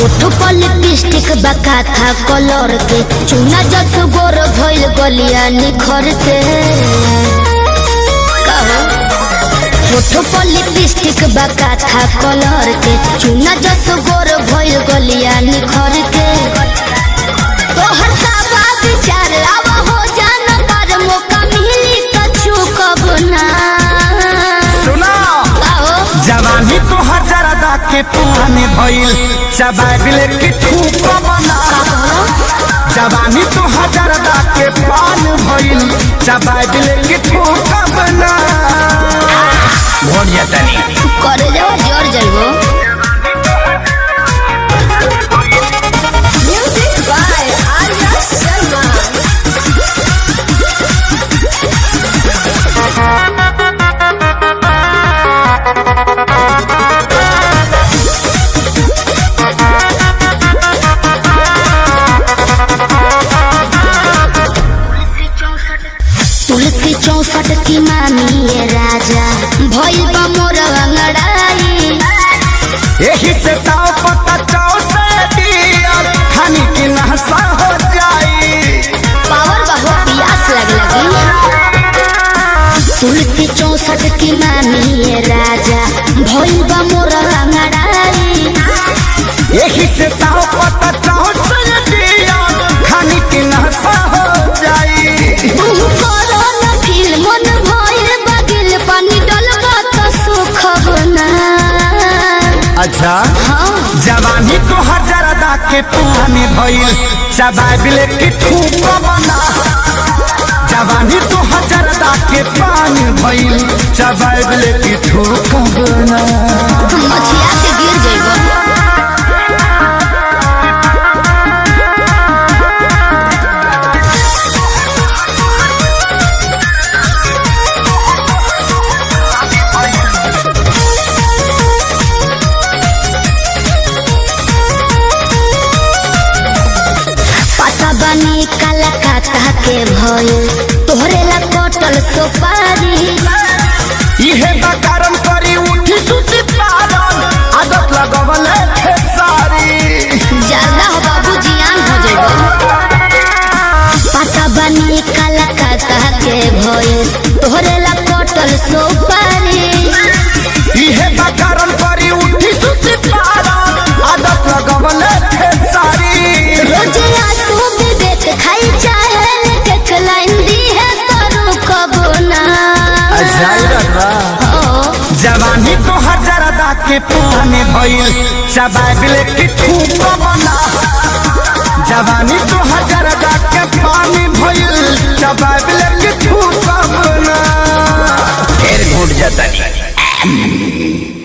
lipstick बका था colour के चूना जस गोर भइल गलिया निखर के फोटो पर लिपस्टिक बका था कलर के चूना जस गोर भइल गलिया निखर के तोहर साबा विचार आवा हो जाना पर मौका मिली त चूकब ना सुना जवानी तोहर जरदा के पुराने भइल चबाबिल के ठूक बना जवानी तो हजरदा के पान भइल चबाबिल के ठूक बना भोरिया तनी करे जाओ जोर जाइबो म्यूजिक बाय आर्या शर्मा तुलसी 64 की मामी ये राजा भइल बा मोर अंगड़ाई यही से ताव पता चाव से दिया खानी की नहसा हो जाई पावर बहु प्यास लगी तुलसी 64 की मामी ये राजा भइल बा मोर अंगड़ाई यही से ताव पता चाव से दिया खानी की नहसा हो जाई मन भइल बगिल पानी डलबा त सुख बना अच्छा हाँ जवानी तो हजरदा के पुराने भइल चबाबिल के ठूक बना जवानी तो हजरदा के पानी भइल चबाबिल के ठूक बना मछिया के गिर जइबो बनी कलकत्ता के भइल तोहरे ला कटल सोपारी इहे बकारम करी उठी सुती पारन आदत लगवल खेसारी ज्यादा हो बाबू जियान हो जइबो पता बनी कलकत्ता के भइल तोहरे ला कटल सोपारी इहे बकारम करी उठी सुती पारन आदत लगवल खेसारी रोजे आंसू विवेक खाई चाहे के लाइन दी है तरू कब ना जवानी तो हजरदा के पुराने भइल चबाबिल के ठूक बना जवानी तो हजरदा के पानी भइल चबाबिल के ठूक बना फिर घुट जाता नहीं